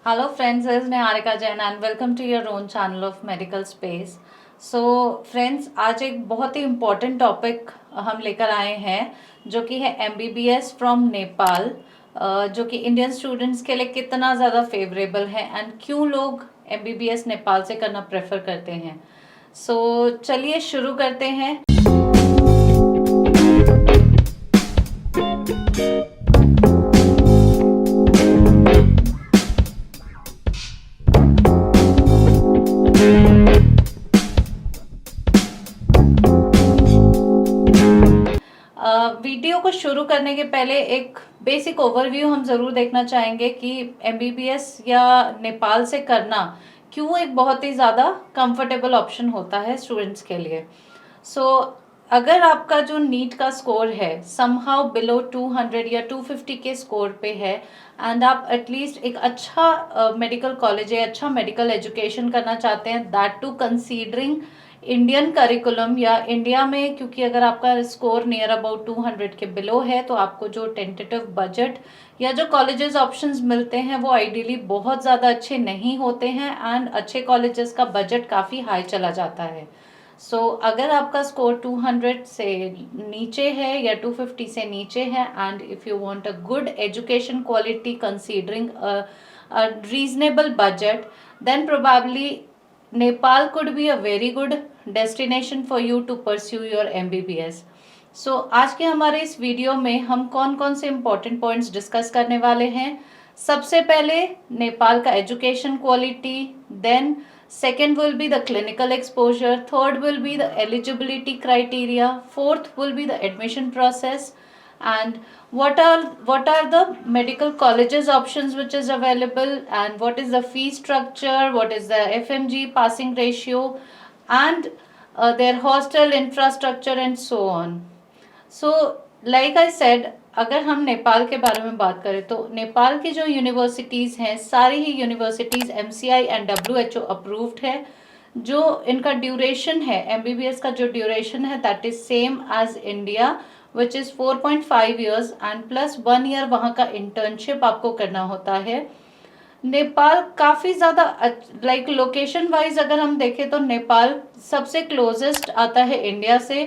Hello friends, this is Niharika Jain and welcome to your own channel of Medical Space. So friends, आज एक बहुत ही important topic हम लेकर आए हैं जो कि है MBBS फ्रॉम नेपाल, जो कि इंडियन स्टूडेंट्स के लिए कितना ज़्यादा फेवरेबल है एंड क्यों लोग MBBS नेपाल से करना प्रेफर करते हैं. सो चलिए शुरू करते हैं. वीडियो को शुरू करने के पहले एक बेसिक ओवरव्यू हम ज़रूर देखना चाहेंगे कि MBBS या नेपाल से करना क्यों एक बहुत ही ज़्यादा कंफर्टेबल ऑप्शन होता है स्टूडेंट्स के लिए. सो अगर आपका जो नीट का स्कोर है समहाउ बिलो 200 या 250 के स्कोर पे है एंड आप एटलीस्ट एक अच्छा मेडिकल कॉलेज या अच्छा मेडिकल एजुकेशन करना चाहते हैं, that to considering Indian curriculum या इंडिया में, क्योंकि अगर आपका स्कोर नियर अबाउट 200 के बिलो है तो आपको जो टेंटेटिव बजट या जो कॉलेजेस ऑप्शंस मिलते हैं वो आइडियली बहुत ज़्यादा अच्छे नहीं होते हैं एंड अच्छे कॉलेजेस का बजट काफ़ी हाई चला जाता है. सो अगर आपका स्कोर 200 से नीचे है या 250 से नीचे है and if you want a good education quality considering a reasonable budget, then probably Nepal could be a very good destination for you to pursue your MBBS. सो आज के हमारे इस वीडियो में हम कौन कौन से इम्पोर्टेंट पॉइंट्स डिस्कस करने वाले हैं. सबसे पहले नेपाल का education quality, then second will be the clinical exposure, third will be the eligibility criteria, fourth will be the admission process, and what are the medical colleges options which is available, and what is the fee structure, what is the FMG passing ratio, and their hostel infrastructure and so on. So like I said, अगर हम नेपाल के बारे में बात करें तो नेपाल की जो यूनिवर्सिटीज़ हैं सारी ही universities MCI and WHO approved है. जो इनका ड्यूरेशन है MBBS का जो ड्यूरेशन है that is same as India which is 4.5 years and plus 1 year वहाँ का इंटर्नशिप आपको करना होता है. नेपाल काफ़ी ज़्यादा लाइक लोकेशन वाइज अगर हम देखें तो नेपाल सबसे क्लोजेस्ट आता है इंडिया से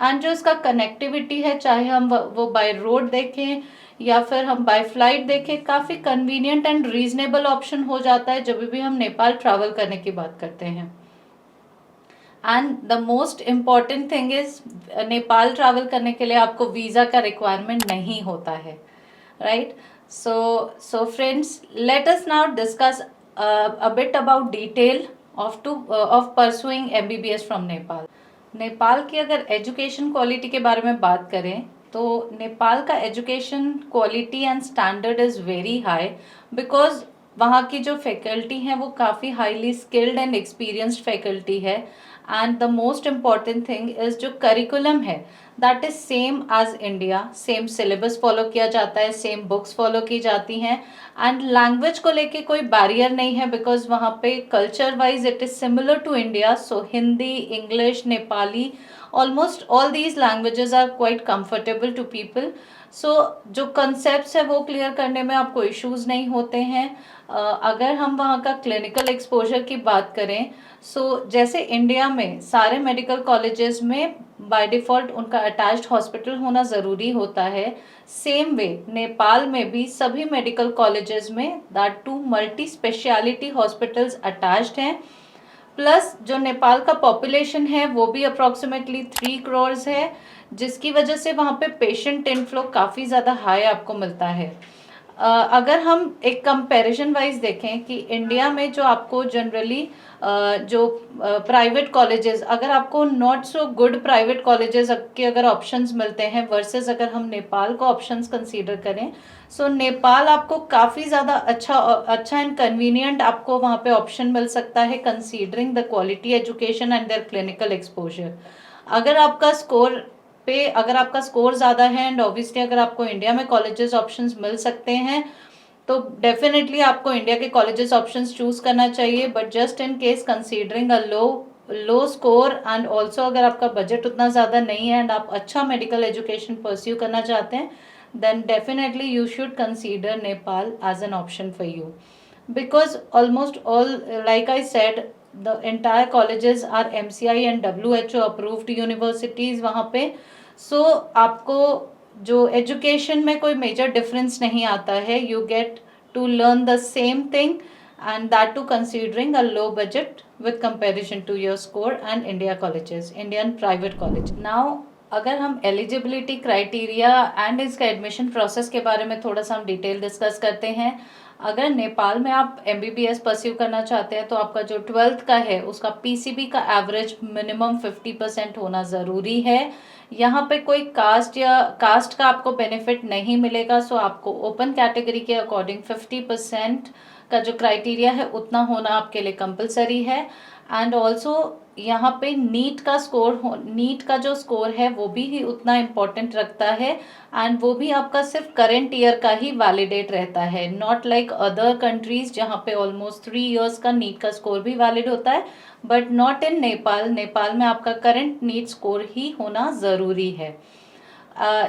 एंड जो इसका कनेक्टिविटी है, चाहे हम वो बाय रोड देखें या फिर हम बाय फ्लाइट देखें, काफ़ी कन्वीनियंट एंड रीजनेबल ऑप्शन हो जाता है जब भी हम नेपाल ट्रैवल करने की बात करते हैं. And the most important thing is Nepal travel करने के लिए आपको वीज़ा का रिक्वायरमेंट नहीं होता है, right. So friends, let us now discuss a bit about detail of pursuing MBBS from Nepal. Nepal की अगर एजुकेशन क्वालिटी के बारे में बात करें तो नेपाल का education quality and standard is very high because वहाँ की जो फैकल्टी हैं वो काफ़ी highly skilled and experienced faculty है. And the most important thing is जो करिकुलम है that is same as India. Same syllabus follow किया जाता है, सेम बुक्स फॉलो की जाती हैं एंड लैंग्वेज को लेके कोई बैरियर नहीं है बिकॉज वहाँ पे culture wise it is similar to India. So Hindi, English, Nepali, almost all these languages are quite comfortable to people. So जो कंसेप्ट है वो क्लियर करने में आपको इश्यूज़ नहीं होते हैं. अगर हम वहाँ का क्लिनिकल एक्सपोजर की बात करें जैसे इंडिया में सारे मेडिकल कॉलेजेस में बाय डिफ़ॉल्ट उनका अटैच्ड हॉस्पिटल होना ज़रूरी होता है, सेम वे नेपाल में भी सभी मेडिकल कॉलेजेस में that to multi speciality hospitals attached हैं. प्लस जो नेपाल का पॉपुलेशन है वो भी अप्रॉक्सीमेटली 3 करोड़ है, जिसकी वजह से वहाँ पे पेशेंट इनफ्लो काफ़ी ज़्यादा हाई आपको मिलता है. अगर हम एक कंपैरिजन वाइज देखें कि इंडिया में जो आपको जनरली जो प्राइवेट कॉलेजेस, अगर आपको not so good private colleges के अगर ऑप्शंस मिलते हैं वर्सेस अगर हम नेपाल को ऑप्शंस कंसीडर करें, नेपाल आपको काफ़ी ज़्यादा अच्छा एंड कन्वीनियंट आपको वहाँ पे ऑप्शन मिल सकता है considering the quality education and their clinical exposure. अगर आपका स्कोर ज़्यादा है एंड ऑब्वियसली अगर आपको इंडिया में कॉलेजेस ऑप्शंस मिल सकते हैं तो डेफिनेटली आपको इंडिया के कॉलेजेस ऑप्शंस चूज़ करना चाहिए. But just in case considering a low score and also अगर आपका बजट उतना ज़्यादा नहीं है एंड आप अच्छा मेडिकल एजुकेशन परस्यू करना चाहते हैं, then definitely you should consider Nepal as an option for you. because almost all, like I said, the entire colleges are MCI and WHO approved universities वहाँ पे. So आपको जो एजुकेशन में कोई मेजर डिफरेंस नहीं आता है. You get to learn the same thing, and that too considering a low budget with comparison to your score and India colleges, Indian private college. Now अगर हम एलिजिबिलिटी क्राइटेरिया एंड इसका admission process के बारे में थोड़ा सा हम detail discuss करते हैं. अगर नेपाल में आप MBBS परस्यू करना चाहते हैं तो आपका जो 12th का है उसका PCB का एवरेज मिनिमम 50% होना ज़रूरी है. यहाँ पे कोई कास्ट का आपको बेनिफिट नहीं मिलेगा. सो आपको ओपन कैटेगरी के अकॉर्डिंग 50% का जो क्राइटेरिया है उतना होना आपके लिए कंपलसरी है. एंड ऑल्सो यहाँ पे नीट का जो स्कोर है वो भी ही उतना इम्पोर्टेंट रखता है. एंड वो भी आपका सिर्फ करंट ईयर का ही वैलिडेट रहता है, नॉट लाइक अदर कंट्रीज जहाँ पे ऑलमोस्ट 3 इयर्स का नीट का स्कोर भी वैलिड होता है, but not in Nepal. Nepal में आपका करंट नीट स्कोर ही होना ज़रूरी है.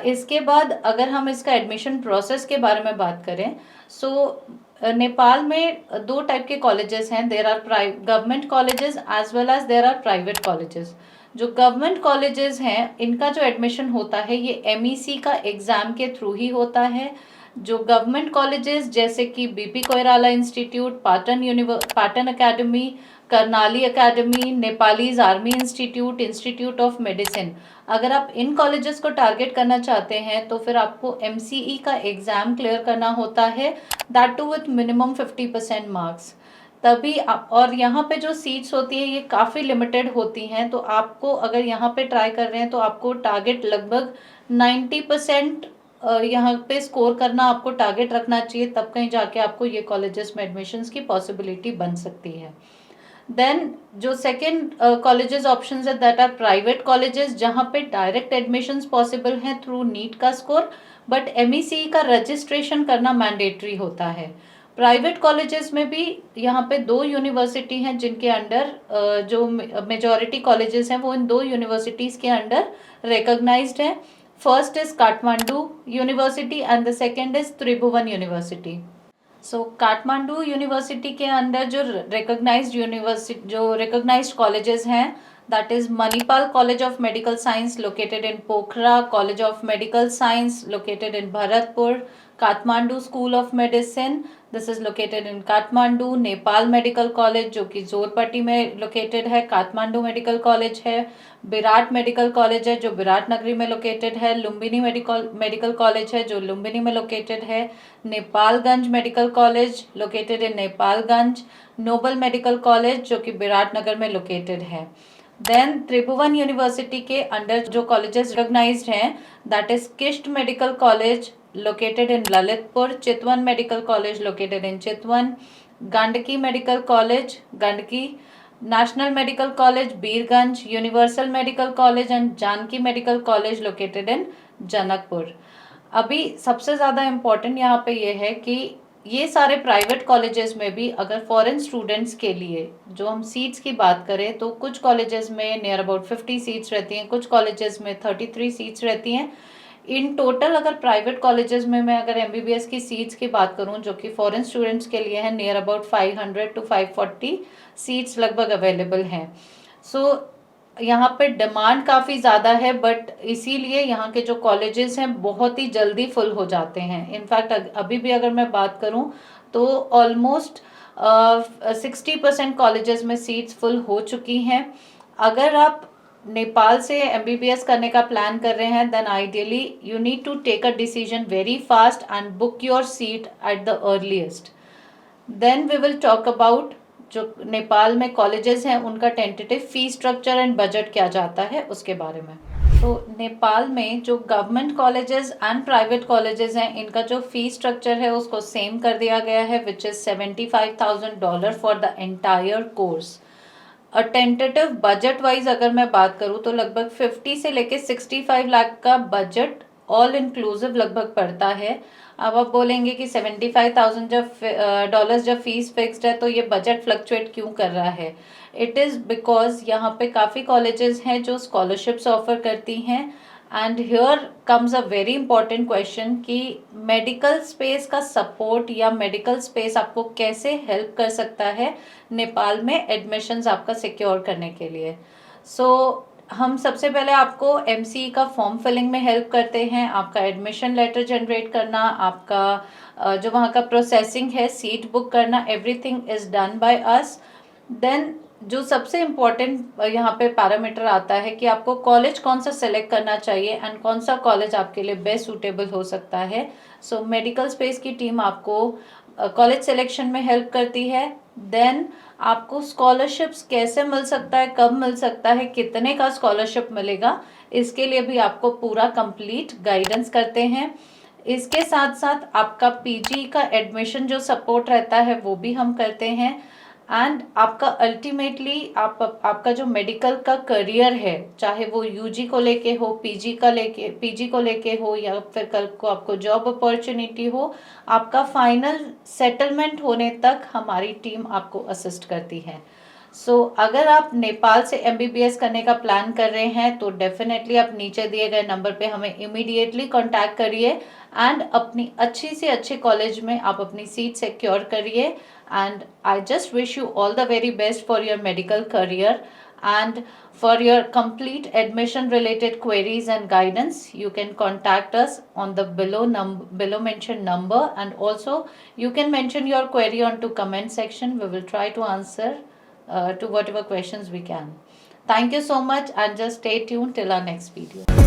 इसके बाद अगर हम इसका एडमिशन प्रोसेस के बारे में बात करें, सो नेपाल में 2 टाइप के कॉलेजेस हैं. There are government colleges as well as there are private colleges. जो गवर्नमेंट कॉलेजेस हैं इनका जो एडमिशन होता है ये MEC का एग्ज़ाम के थ्रू ही होता है. जो गवर्नमेंट कॉलेजेस जैसे कि BP Koirala institute, Patan academy, Karnali academy, Nepalese army institute of medicine, अगर आप इन कॉलेजेस को टारगेट करना चाहते हैं तो फिर आपको MCE का एग्ज़ाम क्लियर करना होता है, that to with minimum 50% marks. तभी आप, और यहाँ पे जो सीट्स होती है ये काफ़ी लिमिटेड होती हैं. तो आपको अगर यहाँ पे ट्राई कर रहे हैं तो आपको टारगेट लगभग 90% यहाँ पे स्कोर करना आपको टारगेट रखना चाहिए, तब कहीं जाके आपको ये कॉलेजेस में एडमिशन्स की पॉसिबिलिटी बन सकती है. देन जो सेकेंड कॉलेजेस ऑप्शंस है दैट आर प्राइवेट कॉलेजेस, जहाँ पे डायरेक्ट एडमिशन्स पॉसिबल हैं थ्रू नीट का स्कोर, बट MECE का रजिस्ट्रेशन करना मैंडेटरी होता है. प्राइवेट कॉलेजेस में भी यहाँ पे 2 यूनिवर्सिटी हैं जिनके अंडर जो मेजॉरिटी कॉलेजेस हैं वो इन 2 यूनिवर्सिटीज़ के अंडर रिकॉग्नाइज्ड हैं. First is Kathmandu university and the second is Tribhuvan university. So Kathmandu university के अंडर जो रिकॉग्नाइज्ड कॉलेजेस हैं that is Manipal college of medical science located in Pokhara, college of medical science located in Bharatpur, Kathmandu school of medicine this is located in Kathmandu, Nepal medical college जो कि जोरपट्टी में located है, Kathmandu medical college है, Virat medical college है जो विराट नगरी में लोकेटेड है, लुम्बिनी मेडिकल कॉलेज है जो लुम्बिनी में लोकेटेड है, Nepalgunj medical college located in Nepalgunj, noble medical college जो कि विराट नगर में लोकेटेड है. देन त्रिभुवन यूनिवर्सिटी के अंडर जो कॉलेजेस रिकॉग्नाइज्ड हैं that is KIST medical college located in Lalitpur, Chitwan medical college located in Chitwan, Gandaki medical college Gandaki, national medical college Birgunj, universal medical college and Janaki medical college located in Janakpur. अभी सबसे ज़्यादा important यहाँ पे ये है कि ये सारे प्राइवेट कॉलेजेस में भी अगर फॉरेन स्टूडेंट्स के लिए जो हम सीट्स की बात करें तो कुछ कॉलेजेस में नियर अबाउट 50 सीट्स रहती हैं, कुछ कॉलेजेस में 33 सीट्स रहती हैं. इन टोटल अगर प्राइवेट कॉलेजेस में मैं अगर MBBS की सीट्स की बात करूं जो कि फॉरेन स्टूडेंट्स के लिए है नियर अबाउट 500 to 540 सीट्स लगभग अवेलेबल हैं. सो यहाँ पे डिमांड काफ़ी ज़्यादा है बट इसीलिए यहाँ के जो कॉलेजेस हैं बहुत ही जल्दी फुल हो जाते हैं. इनफैक्ट अभी भी अगर मैं बात करूँ तो ऑलमोस्ट 60% कॉलेजेस में सीट्स फुल हो चुकी हैं. अगर आप नेपाल से MBBS करने का प्लान कर रहे हैं then ideally you need to take a decision very fast and book your seat at the earliest. Then we will talk about जो नेपाल में कॉलेजेस हैं उनका tentative fee structure and budget क्या जाता है उसके बारे में. तो नेपाल में जो government colleges and private colleges हैं इनका जो फी स्ट्रक्चर है उसको सेम कर दिया गया है which is $75,000 for the entire course. Tentative budget wise अगर मैं बात करूँ तो लगभग 50 से लेके 65 लाख का बजट ऑल इंक्लूसिव लगभग पड़ता है. अब आप बोलेंगे कि $75,000 जब फीस फिक्स्ड है तो ये बजट फ्लक्चुएट क्यों कर रहा है. इट इज़ बिकॉज यहाँ पे काफ़ी कॉलेजेस हैं जो स्कॉलरशिप्स ऑफर करती हैं and here comes a very important question कि मेडिकल स्पेस का सपोर्ट या मेडिकल स्पेस आपको कैसे हेल्प कर सकता है नेपाल में एडमिशन्स आपका सिक्योर करने के लिए। सो हम सबसे पहले आपको एमसीई का फॉर्म फिलिंग में हेल्प करते हैं, आपका एडमिशन लेटर जनरेट करना, आपका जो वहाँ का प्रोसेसिंग है, सीट बुक करना, everything is done by us. Then जो सबसे इम्पोर्टेंट यहाँ पे पैरामीटर आता है कि आपको कॉलेज कौन सा सेलेक्ट करना चाहिए एंड कौन सा कॉलेज आपके लिए बेस्ट सूटेबल हो सकता है। सो मेडिकल स्पेस की टीम आपको कॉलेज सिलेक्शन में हेल्प करती है। देन आपको स्कॉलरशिप्स कैसे मिल सकता है, कब मिल सकता है, कितने का स्कॉलरशिप मिलेगा, इसके लिए भी आपको पूरा कंप्लीट गाइडेंस करते हैं। इसके साथ साथ आपका पीजी का एडमिशन जो सपोर्ट रहता है वो भी हम करते हैं। एंड आपका अल्टीमेटली आपका जो मेडिकल का करियर है, चाहे वो यूजी को लेके हो, पीजी को लेके हो, या फिर कल को आपको जॉब अपॉर्चुनिटी हो, आपका फाइनल सेटलमेंट होने तक हमारी टीम आपको असिस्ट करती है। सो अगर आप नेपाल से एमबीबीएस करने का प्लान कर रहे हैं तो डेफिनेटली आप नीचे दिए गए नंबर पे हमें इमीडिएटली कांटेक्ट करिए एंड अपनी अच्छी से अच्छे कॉलेज में आप अपनी सीट सिक्योर करिए। And I just wish you all the very best for your medical career, and for your complete admission related queries and guidance you can contact us on the below mentioned number, and also you can mention your query onto comment section. We will try to answer to whatever questions we can. Thank you so much, and just stay tuned till our next video.